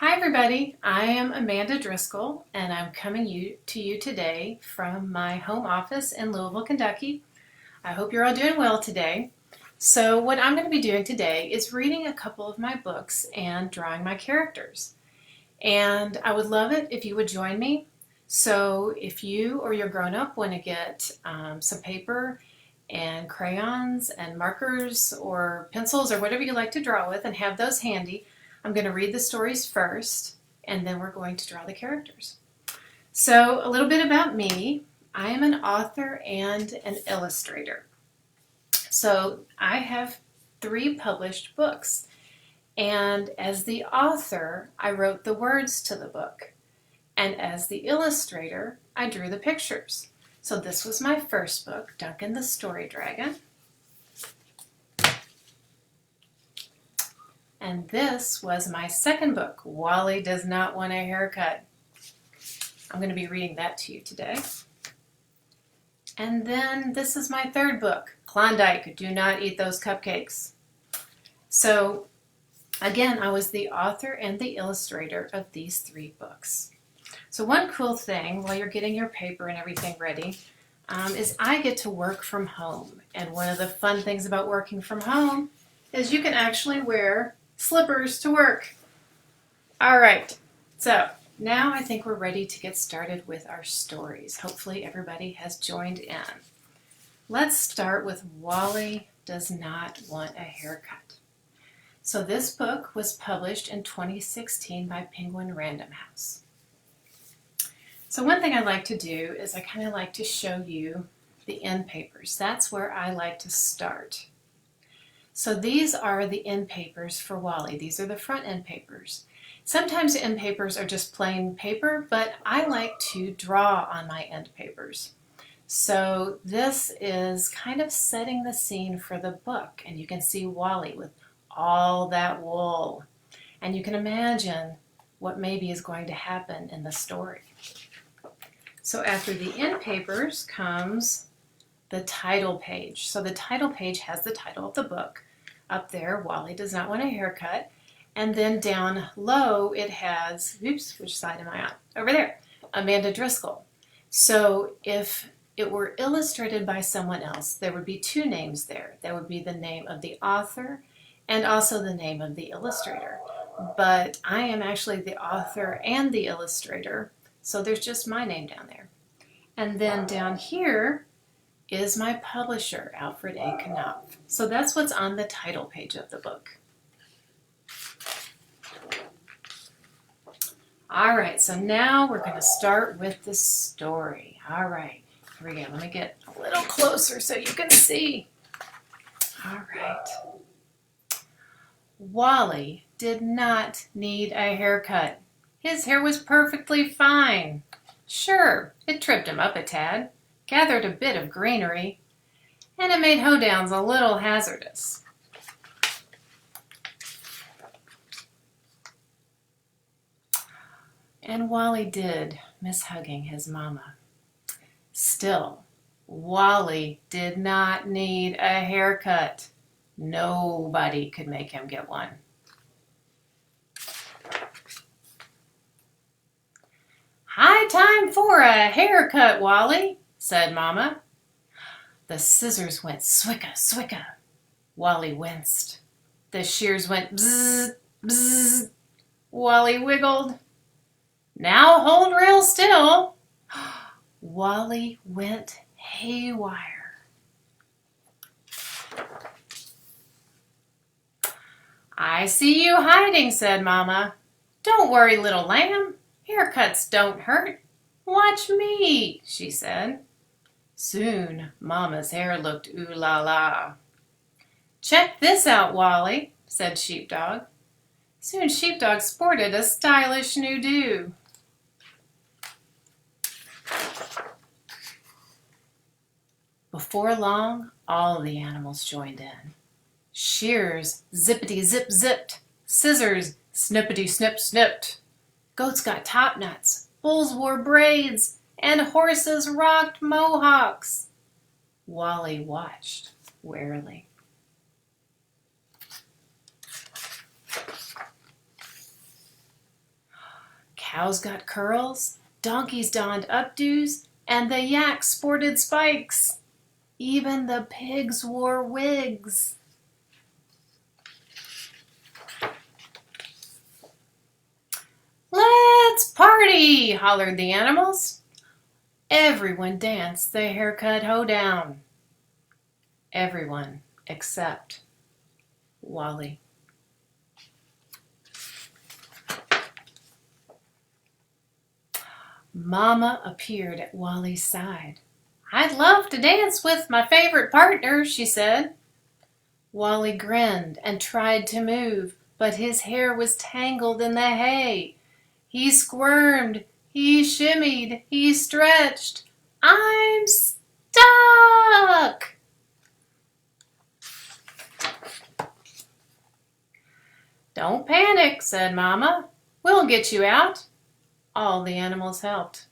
Hi everybody, I am Amanda Driscoll and I'm coming to you today from my home office in Louisville, Kentucky. I hope you're all doing well today. So what I'm going to be doing today is reading a couple of my books and drawing my characters. And I would love it if you would join me. So if you or your grown-up want to get some paper and crayons and markers or pencils or whatever you like to draw with and have those handy, I'm going to read the stories first, and then we're going to draw the characters. So a little bit about me. I am an author and an illustrator. So I have 3 published books, and as the author, I wrote the words to the book, and as the illustrator, I drew the pictures. So this was my first book, Duncan the Story Dragon. And this was my second book, Wally Does Not Want a Haircut. I'm going to be reading that to you today. And then this is my third book, Klondike, Do Not Eat Those Cupcakes. So again, I was the author and the illustrator of these 3 books. So one cool thing while you're getting your paper and everything ready is I get to work from home. And one of the fun things about working from home is you can actually wear slippers to work. All right, so now I think we're ready to get started with our stories. Hopefully everybody has joined in. Let's start with Wally Does Not Want a Haircut. So this book was published in 2016 by Penguin Random House. So one thing I like to do is I kind of like to show you the end papers. That's where I like to start. So these are the end papers for Wally. These are the front end papers. Sometimes end papers are just plain paper, but I like to draw on my end papers. So this is kind of setting the scene for the book, and you can see Wally with all that wool. And you can imagine what maybe is going to happen in the story. So after the end papers comes the title page. So the title page has the title of the book. Up there, Wally Does Not Want a Haircut. And then down low, it has, oops, which side am I on? Over there, Amanda Driscoll. So if it were illustrated by someone else, there would be 2 names there. There would be the name of the author and also the name of the illustrator. But I am actually the author and the illustrator, so there's just my name down there. And then down here is my publisher, Alfred A. Knopf. So that's what's on the title page of the book. All right, so now we're going to start with the story. All right, here we go. Let me get a little closer so you can see. All right. Wally did not need a haircut. His hair was perfectly fine. Sure, it tripped him up a tad, gathered a bit of greenery, and it made hoedowns a little hazardous. And Wally did miss hugging his mama. Still, Wally did not need a haircut. Nobody could make him get one. High time for a haircut, Wally, said Mama. The scissors went swicka, swicka. Wally winced. The shears went bzz, bzz. Wally wiggled. Now hold real still. Wally went haywire. I see you hiding, said Mama. Don't worry, little lamb. Haircuts don't hurt. Watch me, she said. Soon, Mama's hair looked ooh-la-la. Check this out, Wally, said Sheepdog. Soon Sheepdog sported a stylish new do. Before long, all the animals joined in. Shears zippity-zip-zipped, scissors snippity-snip-snipped. Goats got top knots, bulls wore braids, and horses rocked mohawks. Wally watched warily. Cows got curls, donkeys donned updos, and the yaks sported spikes. Even the pigs wore wigs. "Let's party!" hollered the animals. Everyone danced the haircut hoedown. Everyone except Wally. Mama appeared at Wally's side. "I'd love to dance with my favorite partner," she said. Wally grinned and tried to move, but his hair was tangled in the hay. He squirmed, he shimmied, he stretched. "I'm stuck!" "Don't panic," said Mama. "We'll get you out." All the animals helped.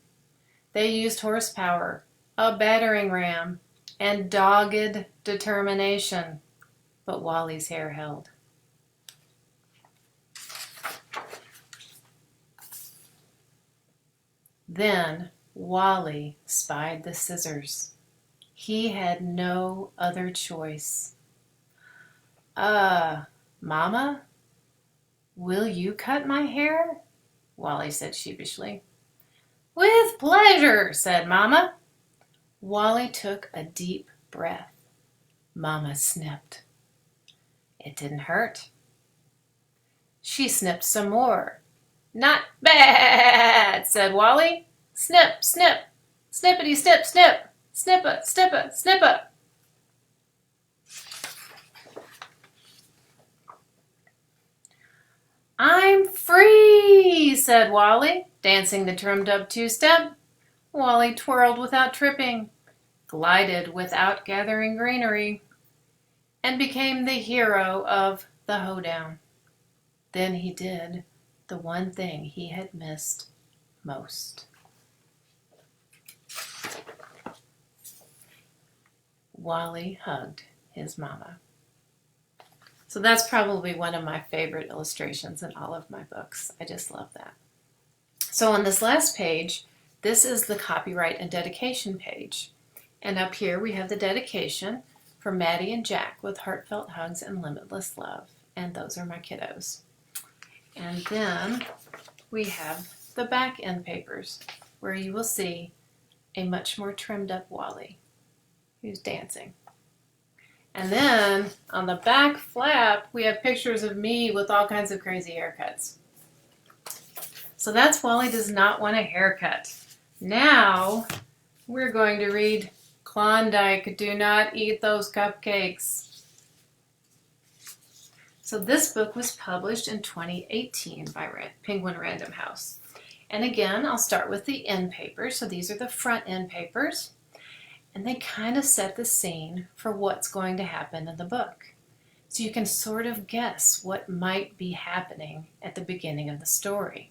They used horsepower, a battering ram, and dogged determination, but Wally's hair held. Then Wally spied the scissors. He had no other choice. Mama, will you cut my hair?" Wally said sheepishly. "With pleasure," said Mama. Wally took a deep breath. Mama snipped. It didn't hurt. She snipped some more. "Not bad," said Wally. "Snip, snip, snippity, snip, snip, snippa, snippa, snippa." "I'm free," said Wally, dancing the trimmed-up two-step. Wally twirled without tripping, glided without gathering greenery, and became the hero of the hoedown. Then he did the one thing he had missed most. Wally hugged his mama. So that's probably one of my favorite illustrations in all of my books. I just love that. So on this last page, this is the copyright and dedication page. And up here we have the dedication for Maddie and Jack with heartfelt hugs and limitless love. And those are my kiddos. And then we have the back end papers where you will see a much more trimmed up Wally who's dancing. And then on the back flap, we have pictures of me with all kinds of crazy haircuts. So that's Wally Does Not Want a Haircut. Now we're going to read Klondike, Do Not Eat Those Cupcakes. So this book was published in 2018 by Penguin Random House. And again, I'll start with the end papers. So these are the front end papers. And they kind of set the scene for what's going to happen in the book. So you can sort of guess what might be happening at the beginning of the story.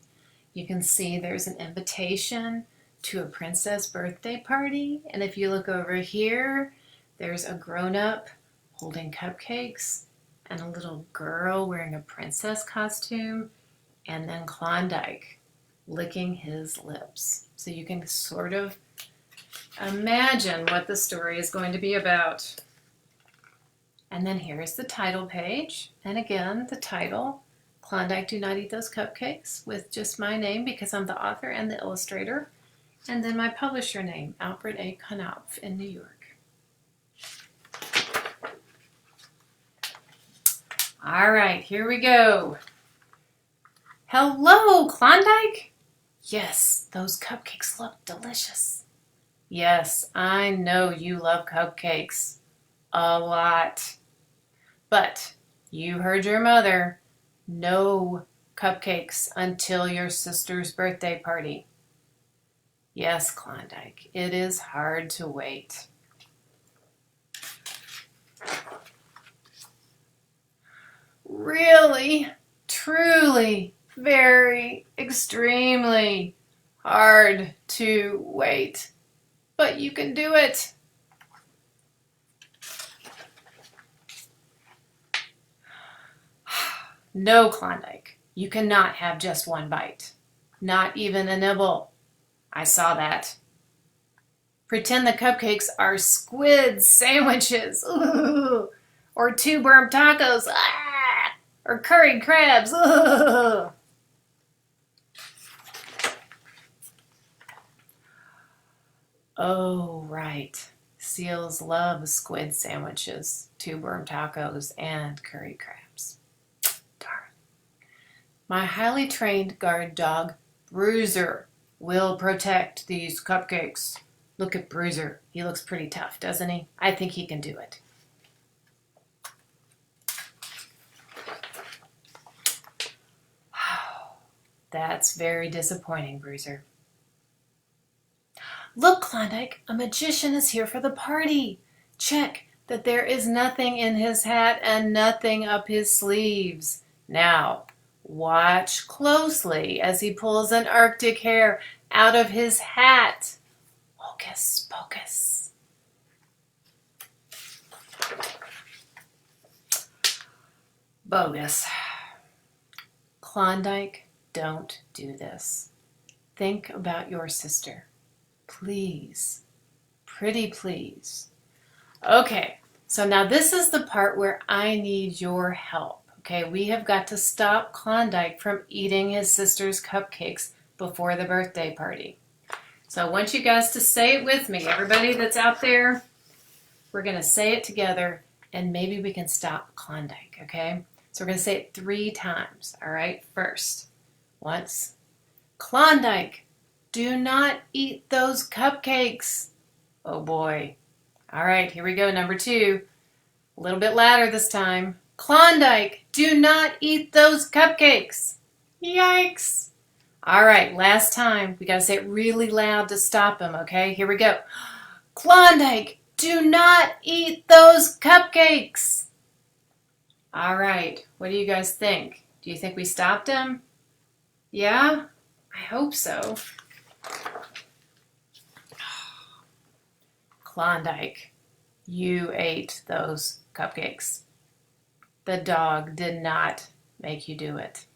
You can see there's an invitation to a princess birthday party. And if you look over here, there's a grown-up holding cupcakes and a little girl wearing a princess costume, and then Klondike licking his lips. So you can sort of imagine what the story is going to be about. And then here's the title page. And again, the title, Klondike, Do Not Eat Those Cupcakes, with just my name because I'm the author and the illustrator. And then my publisher name, Alfred A. Knopf in New York. All right, here we go. "Hello, Klondike?" "Yes, those cupcakes look delicious." "Yes, I know you love cupcakes. A lot. But you heard your mother. No cupcakes until your sister's birthday party." "Yes, Klondike, it is hard to wait." "Really, truly, very, extremely hard to wait. But you can do it." "No, Klondike, you cannot have just one bite." Not even a nibble. I saw that. Pretend the cupcakes are squid sandwiches. Ooh. Or 2 burnt tacos. Ah. Or curried crabs. Ooh. Oh, right. Seals love squid sandwiches, 2 burnt tacos, and curried crabs. Darn. My highly trained guard dog, Bruiser, will protect these cupcakes. Look at Bruiser. He looks pretty tough, doesn't he? I think he can do it. That's very disappointing, Bruiser. Look, Klondike, a magician is here for the party. Check that there is nothing in his hat and nothing up his sleeves. Now, watch closely as he pulls an Arctic hare out of his hat. Hocus pocus. Bogus. Klondike, don't do this. Think about your sister. Please. Pretty please. Okay, so now this is the part where I need your help. Okay, we have got to stop Klondike from eating his sister's cupcakes before the birthday party. So I want you guys to say it with me. Everybody that's out there, we're going to say it together and maybe we can stop Klondike, okay? So we're going to say it 3 times, all right? First, once. Klondike, do not eat those cupcakes. Oh boy. All right, here we go. Number 2. A little bit louder this time. Klondike, do not eat those cupcakes. Yikes. All right, last time. We got to say it really loud to stop him, okay? Here we go. Klondike, do not eat those cupcakes. All right, what do you guys think? Do you think we stopped him? Yeah? I hope so. Klondike, you ate those cupcakes. The dog did not make you do it.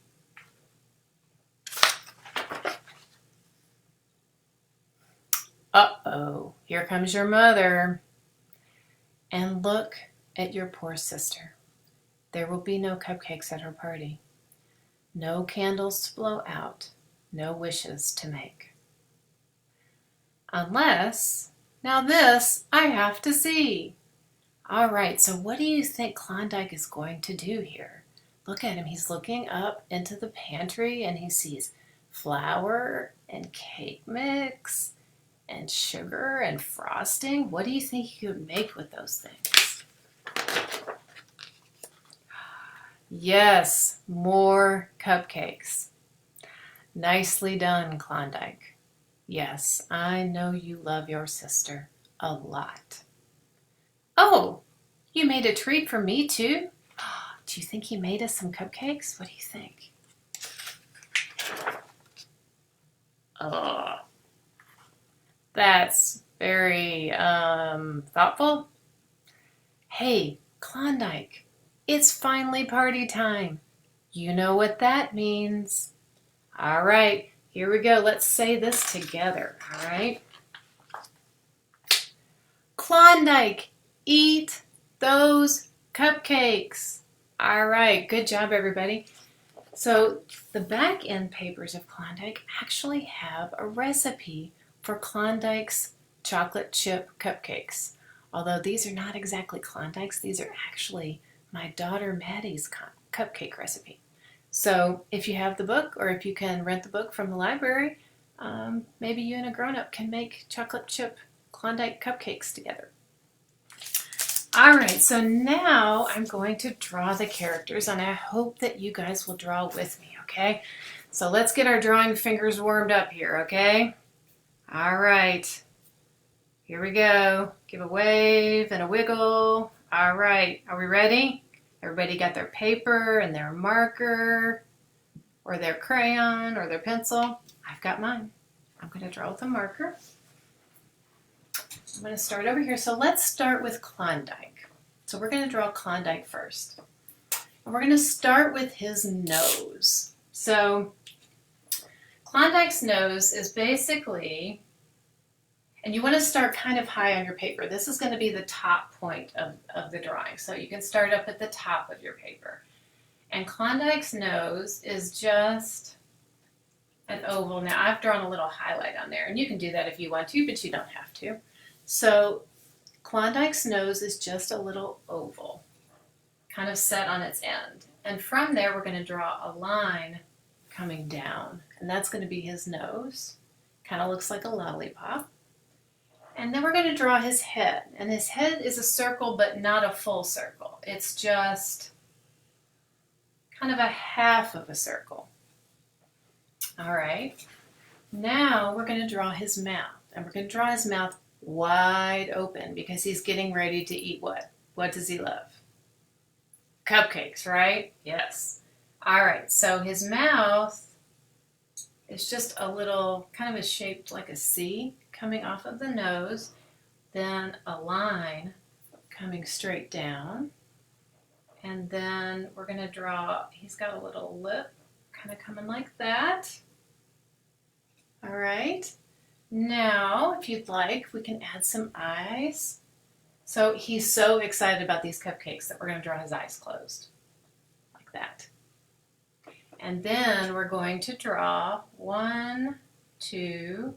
Uh-oh, here comes your mother. And look at your poor sister. There will be no cupcakes at her party. No candles to blow out. No wishes to make. Unless, now this I have to see. All right, so what do you think Klondike is going to do here? Look at him. He's looking up into the pantry and he sees flour and cake mix and sugar and frosting. What do you think he could make with those things? Yes, more cupcakes. Nicely done, Klondike. Yes, I know you love your sister a lot. Oh, you made a treat for me too? Do you think he made us some cupcakes? What do you think? Oh, that's very thoughtful. Hey, Klondike, it's finally party time. You know what that means. All right, here we go. Let's say this together, all right? Klondike, eat those cupcakes. All right, good job, everybody. So the back end papers of Klondike actually have a recipe for Klondike's chocolate chip cupcakes. Although these are not exactly Klondike's, these are actually my daughter Maddie's cupcake recipe. So if you have the book or if you can rent the book from the library, maybe you and a grown-up can make chocolate chip Klondike cupcakes together. All right, so now I'm going to draw the characters and I hope that you guys will draw with me, okay? So let's get our drawing fingers warmed up here, okay? All right, here we go. Give a wave and a wiggle. All right, are we ready? Everybody got their paper and their marker or their crayon or their pencil? I've got mine. I'm going to draw with a marker. I'm going to start over here. So let's start with Klondike. So we're going to draw Klondike first. And we're going to start with his nose. So Klondike's nose is basically, and you want to start kind of high on your paper. This is going to be the top point of the drawing. So you can start up at the top of your paper. And Klondike's nose is just an oval. Now I've drawn a little highlight on there, and you can do that if you want to, but you don't have to. So Klondike's nose is just a little oval, kind of set on its end. And from there we're going to draw a line coming down, and that's going to be his nose. Kind of looks like a lollipop. And then we're going to draw his head, and his head is a circle but not a full circle. It's just kind of a half of a circle. All right, now we're going to draw his mouth, and we're going to draw his mouth wide open because he's getting ready to eat what? What does he love? Cupcakes, right? Yes. All right, so his mouth is just a little, kind of shaped like a C coming off of the nose, then a line coming straight down, and then we're going to draw, he's got a little lip kind of coming like that. All right, now if you'd like, we can add some eyes. So he's so excited about these cupcakes that we're going to draw his eyes closed, like that. And then we're going to draw 1, 2,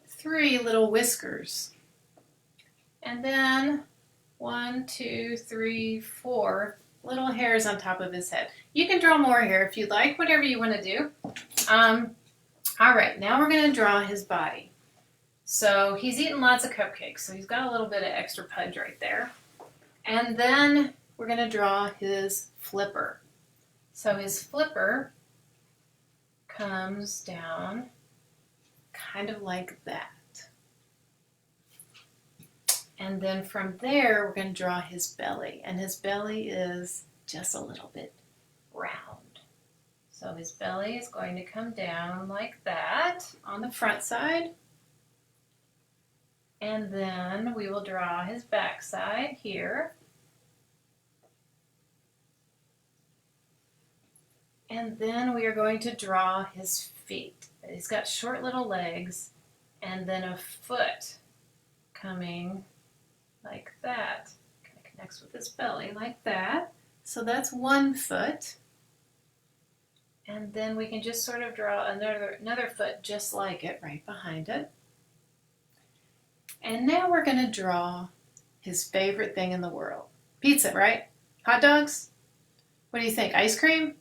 3 little whiskers. And then 1, 2, 3, 4 little hairs on top of his head. You can draw more hair if you'd like, whatever you want to do. All right, now we're going to draw his body. So he's eating lots of cupcakes, so he's got a little bit of extra pudge right there. And then we're going to draw his flipper. So his flipper comes down kind of like that. And then from there, we're going to draw his belly. And his belly is just a little bit round. So his belly is going to come down like that on the front side. And then we will draw his backside here. And then we are going to draw his feet. He's got short little legs and then a foot coming like that. Kind of connects with his belly like that. So that's one foot. And then we can just sort of draw another foot just like it right behind it. And now we're going to draw his favorite thing in the world. Pizza, right? Hot dogs? What do you think? Ice cream?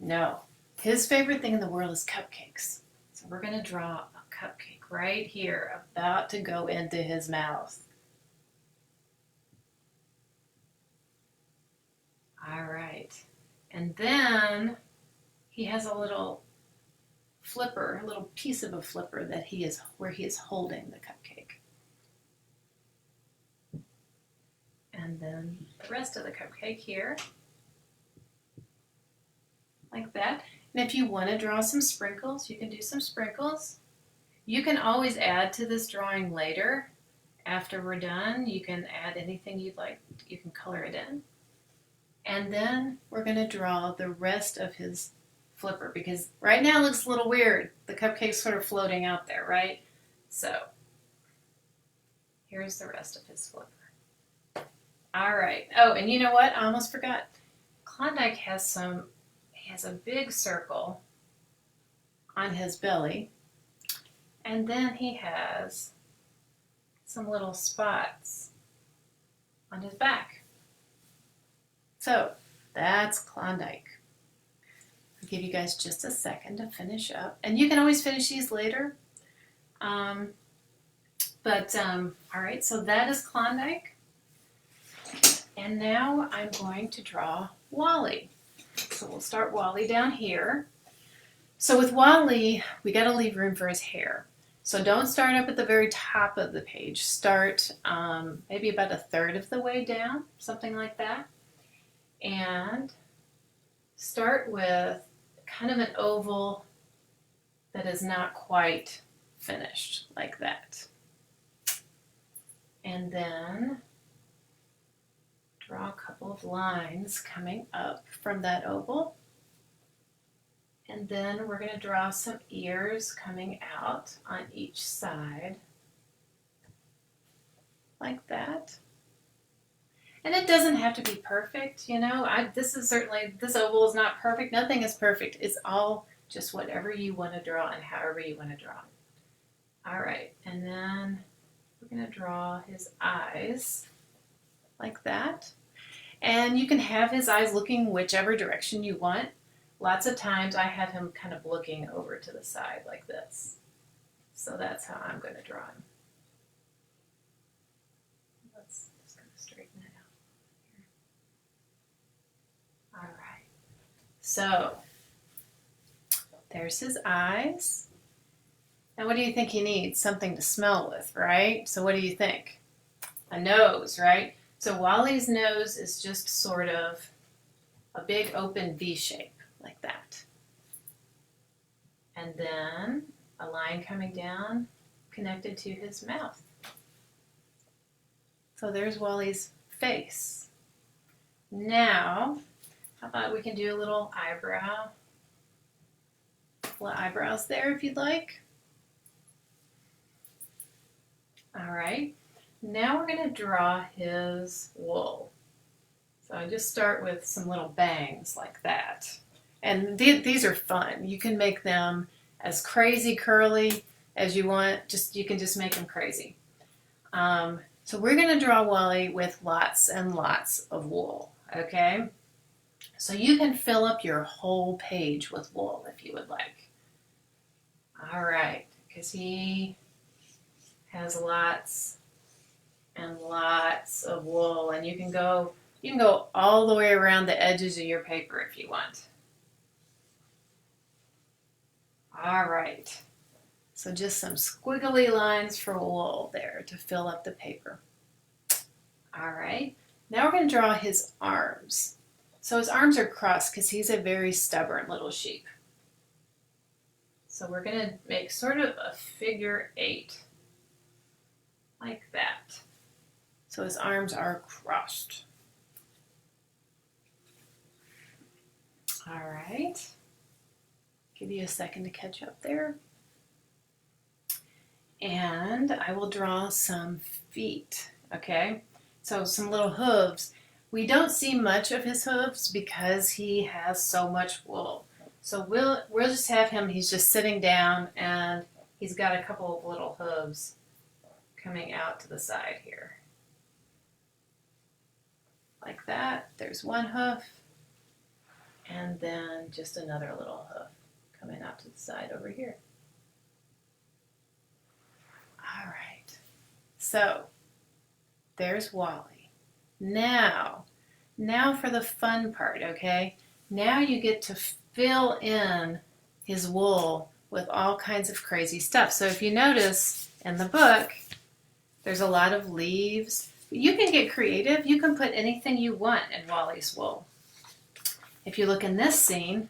No. His favorite thing in the world is cupcakes. So we're going to draw a cupcake right here about to go into his mouth. All right. And then he has a little flipper, a little piece of a flipper that where he is holding the cupcake. And then the rest of the cupcake here, like that. And if you want to draw some sprinkles, you can do some sprinkles. You can always add to this drawing later. After we're done, you can add anything you'd like. You can color it in. And then we're going to draw the rest of his flipper, because right now it looks a little weird. The cupcake's sort of floating out there, right? So here's the rest of his flipper. All right. Oh, and you know what? I almost forgot. Klondike has a big circle on his belly, and then he has some little spots on his back. So that's Klondike. I'll give you guys just a second to finish up, and you can always finish these later. All right, so that is Klondike. And now I'm going to draw Wally. So we'll start Wally down here. So with Wally, we got to leave room for his hair. So don't start up at the very top of the page. Start maybe about 1/3 of the way down, something like that. And start with kind of an oval that is not quite finished, like that. And then draw a couple of lines coming up from that oval. And then we're going to draw some ears coming out on each side, like that. And it doesn't have to be perfect, you know. This oval is not perfect. Nothing is perfect. It's all just whatever you want to draw and however you want to draw. All right, and then we're going to draw his eyes like that. And you can have his eyes looking whichever direction you want. Lots of times I have him kind of looking over to the side like this. So that's how I'm going to draw him. Let's just kind of straighten it out here. All right. So there's his eyes. Now what do you think he needs? Something to smell with, right? So what do you think? A nose, right? So Wally's nose is just sort of a big open V shape, like that. And then a line coming down connected to his mouth. So there's Wally's face. Now, how about we can do a little eyebrow? Little eyebrows there if you'd like. All right. Now we're going to draw his wool. So I just start with some little bangs like that. And these are fun. You can make them as crazy curly as you want. You can just make them crazy. So we're going to draw Wally with lots and lots of wool, okay? So you can fill up your whole page with wool if you would like. All right, because he has lots and lots of wool, and you can go all the way around the edges of your paper if you want. All right, so just some squiggly lines for wool there to fill up the paper. All right, now we're going to draw his arms. So his arms are crossed because he's a very stubborn little sheep. So we're going to make sort of a figure 8, like that. So his arms are crossed. All right. Give you a second to catch up there. And I will draw some feet, okay? So some little hooves. We don't see much of his hooves because he has so much wool. So we'll just have him, he's just sitting down and he's got a couple of little hooves coming out to the side here. Like that. There's one hoof. And then just another little hoof coming out to the side over here. All right. So there's Wally. Now for the fun part, okay? Now you get to fill in his wool with all kinds of crazy stuff. So if you notice in the book, there's a lot of leaves. You can get creative. You can put anything you want in Wally's wool. If you look in this scene,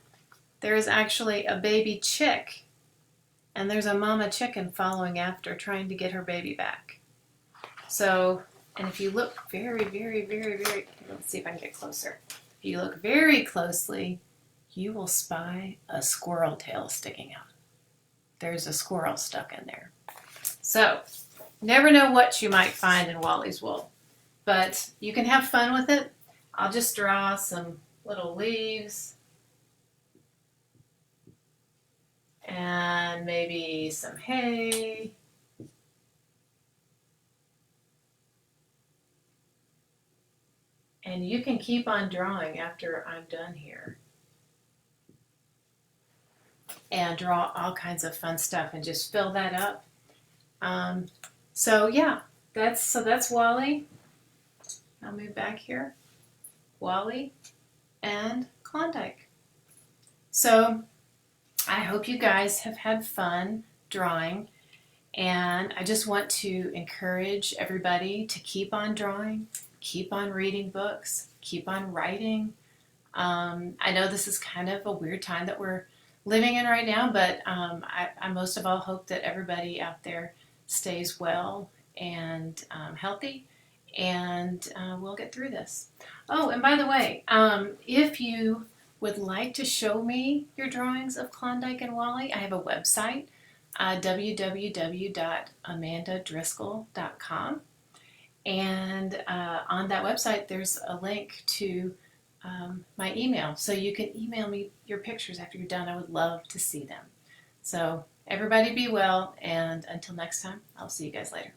there is actually a baby chick, and there's a mama chicken following after, trying to get her baby back. So, and if you look very, very, very, very, let's see if I can get closer. If you look very closely, you will spy a squirrel tail sticking out. There's a squirrel stuck in there. So, never know what you might find in Wally's wool, but you can have fun with it. I'll just draw some little leaves and maybe some hay. And you can keep on drawing after I'm done here. And draw all kinds of fun stuff and just fill that up. So yeah, that's Wally. I'll move back here. Wally and Klondike. So I hope you guys have had fun drawing, and I just want to encourage everybody to keep on drawing, keep on reading books, keep on writing. I know this is kind of a weird time that we're living in right now, but I most of all hope that everybody out there stays well and healthy, and we'll get through this. Oh, and by the way, if you would like to show me your drawings of Klondike and Wally, I have a website, www.amandadriscoll.com. And on that website, there's a link to my email. So you can email me your pictures after you're done. I would love to see them. So everybody be well, and until next time, I'll see you guys later.